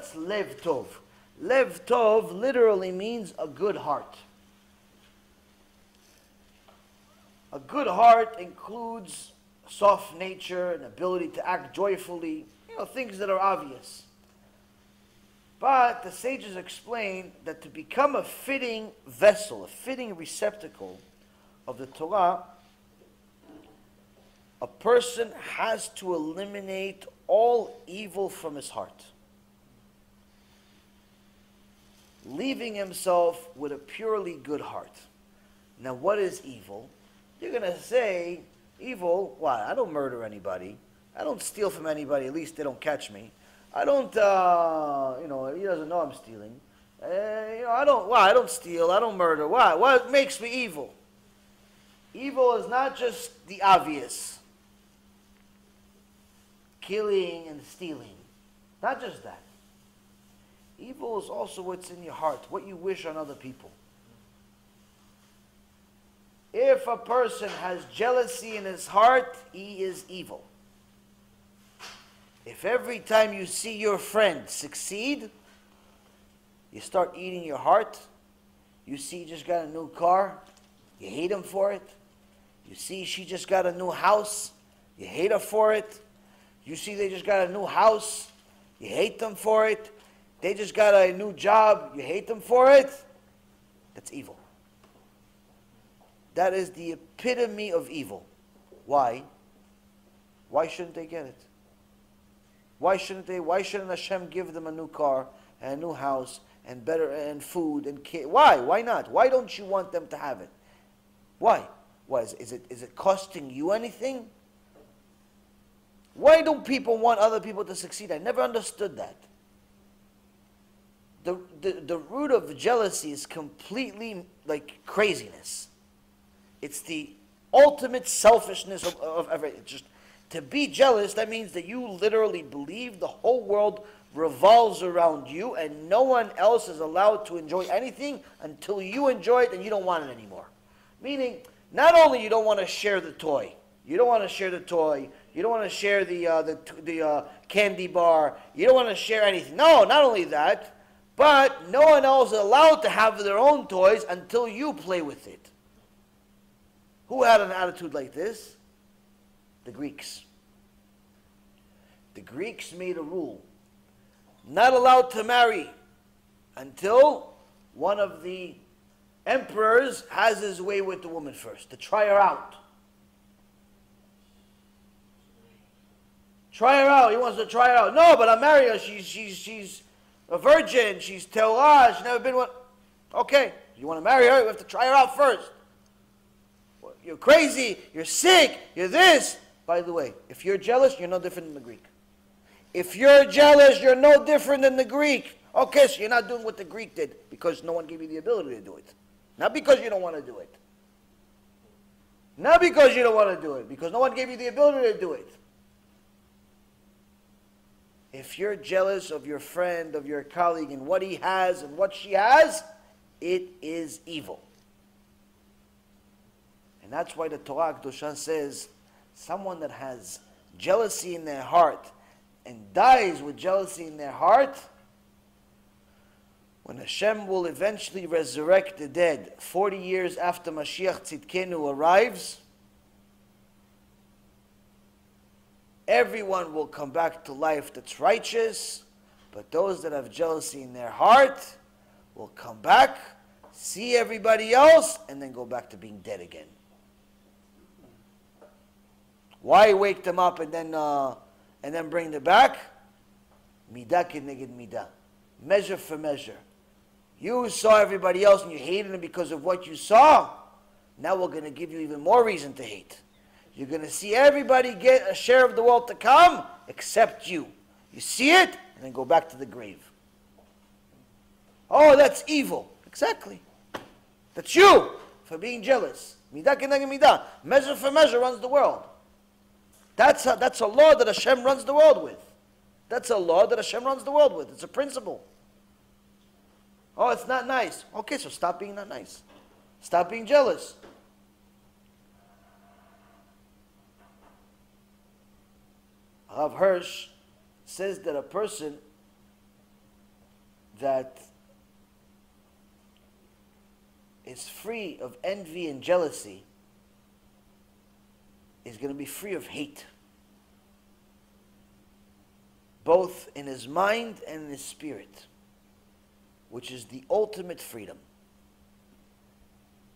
What's lev tov? Lev tov literally means a good heart. A good heart includes soft nature and ability to act joyfully, things that are obvious. But the sages explain that to become a fitting vessel, a fitting receptacle of the Torah, a person has to eliminate all evil from his heart, leaving himself with a purely good heart. Now, what is evil? You're going to say, evil, why? I don't murder anybody. I don't steal from anybody. At least they don't catch me. I don't, he doesn't know I'm stealing. I don't steal. I don't murder. Why? What makes me evil? Evil is not just the obvious. Killing and stealing. Not just that. Evil is also what's in your heart, what you wish on other people. If a person has jealousy in his heart, he is evil. If every time you see your friend succeed, you start eating your heart, you see he just got a new car, you hate him for it. You see she just got a new house, you hate her for it. You see they just got a new house, you hate them for it. They just got a new job, you hate them for it. That's evil. That is the epitome of evil. Why? Why shouldn't they get it? Why shouldn't they? Why shouldn't Hashem give them a new car and a new house and better and food and kids? Why? Why not? Why don't you want them to have it? Why? Why is it costing you anything? Why do people want other people to succeed? I never understood that. The root of jealousy is completely like craziness. It's the ultimate selfishness of everything. Just to be jealous, that means that you literally believe the whole world revolves around you and no one else is allowed to enjoy anything until you enjoy it and you don't want it anymore. Meaning, not only you don't want to share the toy, you don't want to share the candy bar, you don't want to share anything. No, not only that, but no one else is allowed to have their own toys until you play with it. Who had an attitude like this? The Greeks. The Greeks made a rule. Not allowed to marry until one of the emperors has his way with the woman first, to try her out. Try her out. He wants to try her out. No, but I'll marry her. She's a virgin. She's Torah. She's never been one. Okay, you want to marry her? You have to try her out first. You're crazy, you're sick, you're this. By the way, if you're jealous, you're no different than the Greek. If you're jealous, you're no different than the Greek. Okay, so you're not doing what the Greek did because no one gave you the ability to do it. Not because you don't want to do it. Not because you don't want to do it, because no one gave you the ability to do it. If you're jealous of your friend, of your colleague, and what he has and what she has, it is evil. And that's why the Torah Kedusha says, someone that has jealousy in their heart and dies with jealousy in their heart, when Hashem will eventually resurrect the dead 40 years after Mashiach Tzidkenu arrives, everyone will come back to life that's righteous, but those that have jealousy in their heart will come back, see everybody else, and then go back to being dead again. Why wake them up and then bring them back? Midah keneged midah. Measure for measure. You saw everybody else and you hated them because of what you saw. Now we're going to give you even more reason to hate. You're going to see everybody get a share of the world to come except you. You see it and then go back to the grave. Oh, that's evil. Exactly. That's you for being jealous. Midah keneged midah. Measure for measure runs the world. That's a law that Hashem runs the world with. That's a law that Hashem runs the world with. It's a principle. Oh, it's not nice. Okay, so stop being not nice. Stop being jealous. Rav Hirsch says that a person that is free of envy and jealousy is going to be free of hate, both in his mind and in his spirit, which is the ultimate freedom.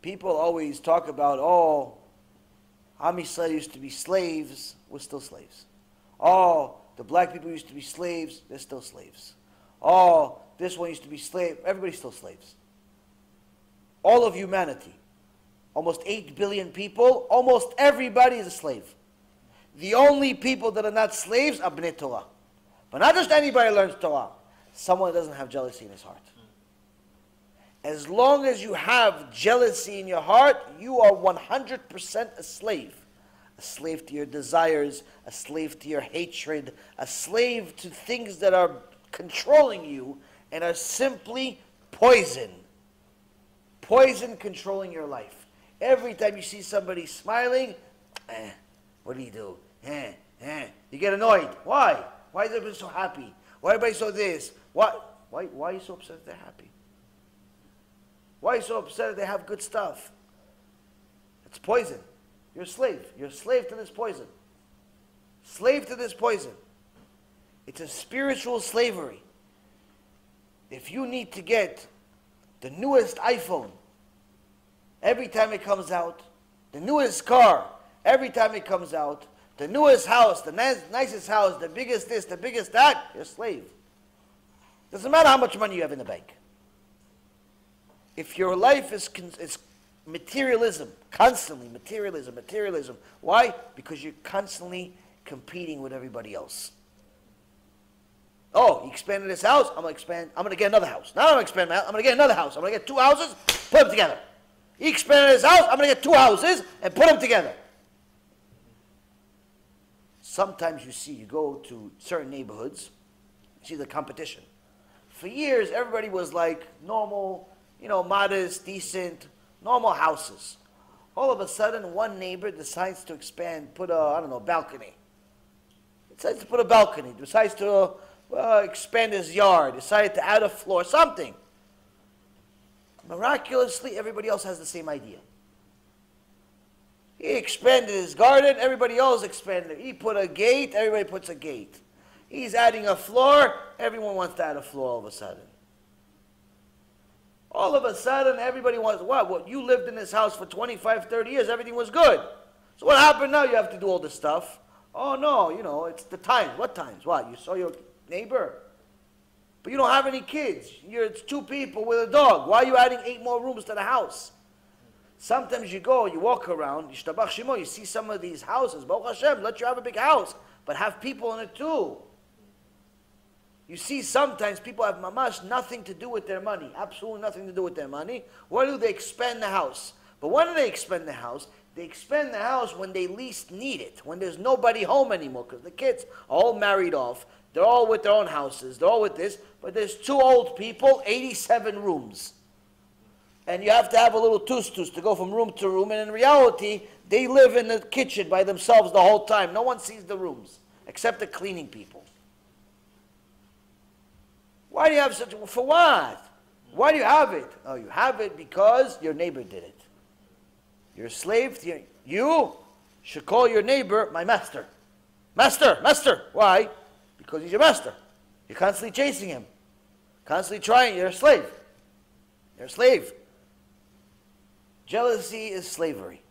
People always talk about, oh, Am Yisrael used to be slaves, we're still slaves. Oh, the black people used to be slaves, they're still slaves. Oh, this one used to be slave, everybody's still slaves. All of humanity, almost 8 billion people, almost everybody is a slave. The only people that are not slaves are Bnei Torah. But not just anybody learns Torah. Someone that doesn't have jealousy in his heart. As long as you have jealousy in your heart, you are 100% a slave. A slave to your desires, a slave to your hatred, a slave to things that are controlling you and are simply poison. Poison controlling your life. Every time you see somebody smiling, what do you do? You get annoyed. Why? Why is everybody so happy? Why everybody so this? Why are you so upset that they're happy? Why are you so upset that they have good stuff? It's poison. You're a slave. You're a slave to this poison. Slave to this poison. It's a spiritual slavery. If you need to get the newest iPhone every time it comes out, the newest car every time it comes out, the newest house, the nicest house, the biggest this, the biggest that, you're a slave. Doesn't matter how much money you have in the bank. If your life is materialism, constantly materialism. Why? Because you're constantly competing with everybody else. Oh, he expanded his house, I'm going to expand, I'm going to get another house. Now I'm going to expand my house, I'm going to get another house. I'm going to get 2 houses, put them together. He expanded his house, I'm going to get 2 houses and put them together. Sometimes you go to certain neighborhoods, you see the competition. For years, everybody was like normal, modest, decent, normal houses. All of a sudden, one neighbor decides to expand, put a balcony. Decides to put a balcony, decides to expand his yard, decided to add a floor, something. Miraculously, everybody else has the same idea. He expanded his garden, everybody else expanded. He put a gate, everybody puts a gate. He's adding a floor, everyone wants to add a floor all of a sudden. All of a sudden, everybody wants, what? You lived in this house for 25, 30 years, everything was good. So what happened now? You have to do all this stuff. Oh no, it's the times. What times? What? You saw your neighbor? But you don't have any kids. It's 2 people with a dog. Why are you adding 8 more rooms to the house? Sometimes you walk around, you see some of these houses, Baruch Hashem, let you have a big house, but have people in it too. You see sometimes people have mamash nothing to do with their money, absolutely nothing to do with their money. What do they expand the house? But when do they expand the house? They expand the house when they least need it, when there's nobody home anymore, because the kids are all married off, they're all with their own houses, they're all with this, but there's 2 old people, 87 rooms. And you have to have a little tus-tus to go from room to room. And in reality, they live in the kitchen by themselves the whole time. No one sees the rooms, except the cleaning people. Why do you have such a... For what? Why do you have it? Oh, you have it because your neighbor did it. You're a slave to you should call your neighbor my master. Master. Why? Because he's your master. You're constantly chasing him. Constantly trying. You're a slave. You're a slave. Jealousy is slavery.